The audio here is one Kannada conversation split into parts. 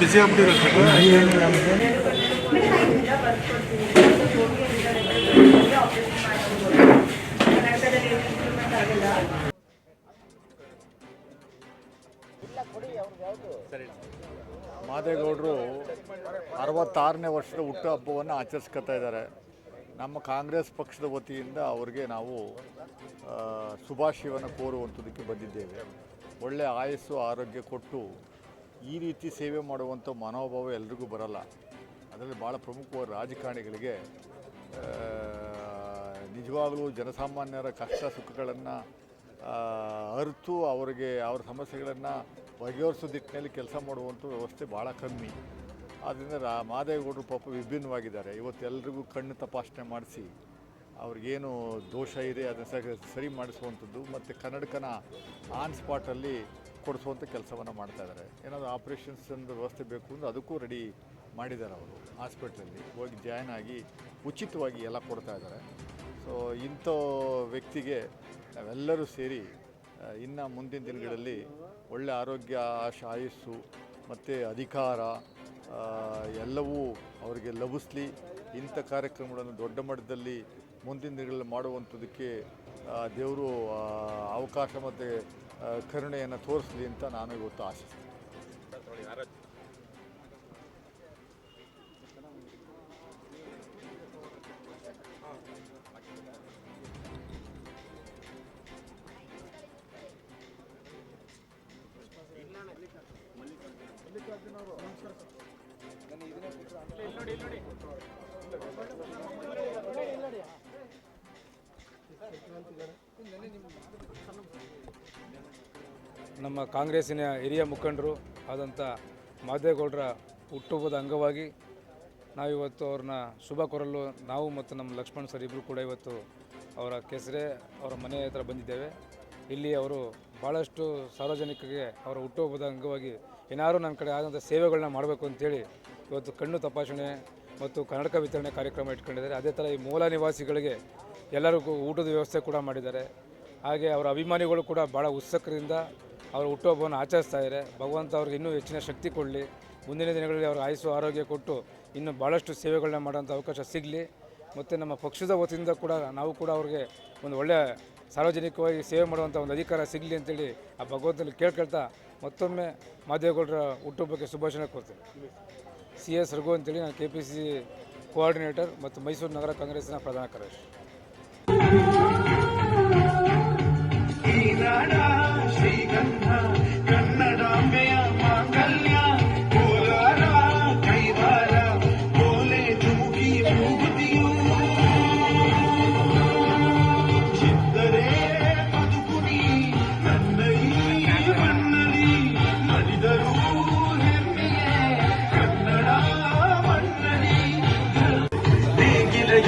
ಬಿಸಿ ಆಗ್ಬಿಟ್ಟಿದೆ ಮಾದೇಗೌಡರು 66ನೇ ವರ್ಷದ ಹುಟ್ಟುಹಬ್ಬವನ್ನು ಆಚರಿಸ್ಕೊತಾ ಇದ್ದಾರೆ. ನಮ್ಮ ಕಾಂಗ್ರೆಸ್ ಪಕ್ಷದ ವತಿಯಿಂದ ಅವರಿಗೆ ನಾವು ಶುಭಾಶಯವನ್ನು ಕೋರುವಂಥದ್ದಕ್ಕೆ ಬಂದಿದ್ದೇವೆ. ಒಳ್ಳೆಯ ಆಯಸ್ಸು ಆರೋಗ್ಯ ಕೊಟ್ಟು ಈ ರೀತಿ ಸೇವೆ ಮಾಡುವಂಥ ಮನೋಭಾವ ಎಲ್ರಿಗೂ ಬರಲ್ಲ. ಅದರಲ್ಲಿ ಭಾಳ ಪ್ರಮುಖವಾದ ರಾಜಕಾರಣಿಗಳಿಗೆ ನಿಜವಾಗಲೂ ಜನಸಾಮಾನ್ಯರ ಕಷ್ಟ ಸುಖಗಳನ್ನು ಅರಿತು ಅವರಿಗೆ ಅವ್ರ ಸಮಸ್ಯೆಗಳನ್ನು ಬಗೆಹರಿಸೋ ದಿಕ್ಕಿನಲ್ಲಿ ಕೆಲಸ ಮಾಡುವಂಥ ವ್ಯವಸ್ಥೆ ಭಾಳ ಕಮ್ಮಿ. ಆದ್ದರಿಂದ ಮಾದೇಗೌಡರು ಪಾಪ ವಿಭಿನ್ನವಾಗಿದ್ದಾರೆ. ಇವತ್ತು ಎಲ್ರಿಗೂ ಕಣ್ಣು ತಪಾಸಣೆ ಮಾಡಿಸಿ ಅವ್ರಿಗೇನು ದೋಷ ಇದೆ ಅದನ್ನು ಸರಿ ಮಾಡಿಸುವಂಥದ್ದು ಮತ್ತು ಕನ್ನಡಕನ ಆನ್ ಸ್ಪಾಟಲ್ಲಿ ಕೊಡಿಸುವಂಥ ಕೆಲಸವನ್ನು ಮಾಡ್ತಾಯಿದ್ದಾರೆ. ಏನಾದರೂ ಆಪ್ರೇಷನ್ಸ್ ವ್ಯವಸ್ಥೆ ಬೇಕು ಅಂದರೆ ಅದಕ್ಕೂ ರೆಡಿ ಮಾಡಿದ್ದಾರೆ. ಅವರು ಹಾಸ್ಪಿಟ್ಲಲ್ಲಿ ಹೋಗಿ ಜಾಯ್ನ್ ಆಗಿ ಉಚಿತವಾಗಿ ಎಲ್ಲ ಕೊಡ್ತಾಯಿದ್ದಾರೆ. ಸೊ ಇಂಥ ವ್ಯಕ್ತಿಗೆ ನಾವೆಲ್ಲರೂ ಸೇರಿ ಇನ್ನು ಮುಂದಿನ ದಿನಗಳಲ್ಲಿ ಒಳ್ಳೆ ಆರೋಗ್ಯ ಆಯುಸ್ಸು ಮತ್ತು ಅಧಿಕಾರ ಎಲ್ಲವೂ ಅವರಿಗೆ ಲಭಿಸಲಿ. ಇಂಥ ಕಾರ್ಯಕ್ರಮಗಳನ್ನು ದೊಡ್ಡ ಮಟ್ಟದಲ್ಲಿ ಮುಂದಿನ ದಿನಗಳಲ್ಲಿ ಮಾಡುವಂಥದ್ದಕ್ಕೆ ದೇವರು ಅವಕಾಶ ಮತ್ತು ಕರುಣೆಯನ್ನು ತೋರಿಸಲಿ ಅಂತ ನಾನು ಇವತ್ತು ಆಶಿಸ್ತೀನಿ. ನಮ್ಮ ಕಾಂಗ್ರೆಸ್ಸಿನ ಹಿರಿಯ ಮುಖಂಡರು ಆದಂಥ ಮಾದೇಗೌಡರ ಹುಟ್ಟುಹಬ್ಬದ ಅಂಗವಾಗಿ ನಾವಿವತ್ತು ಅವ್ರನ್ನ ಶುಭ ಕೋರಲು ನಾವು ಮತ್ತು ನಮ್ಮ ಲಕ್ಷ್ಮಣ್ ಸರ್ ಇಬ್ಬರು ಕೂಡ ಇವತ್ತು ಅವರ ಕೆಸರೆ ಅವರ ಮನೆ ಹತ್ರ ಬಂದಿದ್ದೇವೆ. ಇಲ್ಲಿ ಅವರು ಭಾಳಷ್ಟು ಸಾರ್ವಜನಿಕರಿಗೆ ಅವರ ಹುಟ್ಟುಹಬ್ಬದ ಅಂಗವಾಗಿ ಏನಾದರೂ ನನ್ನ ಕಡೆ ಆದಂಥ ಸೇವೆಗಳನ್ನ ಮಾಡಬೇಕು ಅಂತೇಳಿ ಇವತ್ತು ಕಣ್ಣು ತಪಾಸಣೆ ಮತ್ತು ಕನ್ನಡಕ ವಿತರಣೆ ಕಾರ್ಯಕ್ರಮ ಇಟ್ಕೊಂಡಿದ್ದಾರೆ. ಅದೇ ಥರ ಈ ಮೂಲ ನಿವಾಸಿಗಳಿಗೆ ಎಲ್ಲರಿಗೂ ಊಟದ ವ್ಯವಸ್ಥೆ ಕೂಡ ಮಾಡಿದ್ದಾರೆ. ಹಾಗೆ ಅವರ ಅಭಿಮಾನಿಗಳು ಕೂಡ ಭಾಳ ಉತ್ಸುಕರಿಂದ ಅವರ ಹುಟ್ಟುಹಬ್ಬವನ್ನು ಆಚರಿಸ್ತಾ ಇದ್ದಾರೆ. ಭಗವಂತ ಅವ್ರಿಗೆ ಇನ್ನೂ ಹೆಚ್ಚಿನ ಶಕ್ತಿ ಕೊಡಲಿ. ಮುಂದಿನ ದಿನಗಳಲ್ಲಿ ಅವ್ರ ಆಯುಸ್ಸು ಆರೋಗ್ಯ ಕೊಟ್ಟು ಇನ್ನೂ ಭಾಳಷ್ಟು ಸೇವೆಗಳನ್ನ ಮಾಡೋಂಥ ಅವಕಾಶ ಸಿಗಲಿ. ಮತ್ತು ನಮ್ಮ ಪಕ್ಷದ ವತಿಯಿಂದ ಕೂಡ ನಾವು ಕೂಡ ಅವ್ರಿಗೆ ಒಂದು ಒಳ್ಳೆಯ ಸಾರ್ವಜನಿಕವಾಗಿ ಸೇವೆ ಮಾಡುವಂಥ ಒಂದು ಅಧಿಕಾರ ಸಿಗಲಿ ಅಂತೇಳಿ ಆ ಭಗವಂತನಲ್ಲಿ ಕೇಳ್ಕೊಳ್ತಾ ಮತ್ತೊಮ್ಮೆ ಮಾದೇಗೌಡರ ಹುಟ್ಟುಹಬ್ಬಕ್ಕೆ ಶುಭಾಶಯ ಕೊಡ್ತೇನೆ. CS ರಘು ಅಂತೇಳಿ ನಾನು KPCC ಕೋಆರ್ಡಿನೇಟರ್ ಮತ್ತು ಮೈಸೂರು ನಗರ ಕಾಂಗ್ರೆಸ್ಸಿನ ಪ್ರಧಾನ ಕಾರ್ಯದರ್ಶಿ.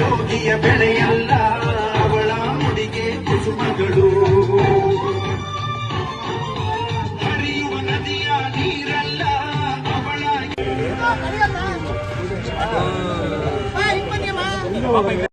ಯೋಗಿಯ ಬೆಳೆಯಲ್ಲ ಅವಳ ಮುಡಿಗೆ ಕುಸುಮಗಳು, ಹರಿಯುವ ನದಿಯ ನೀರಲ್ಲ ಅವಳ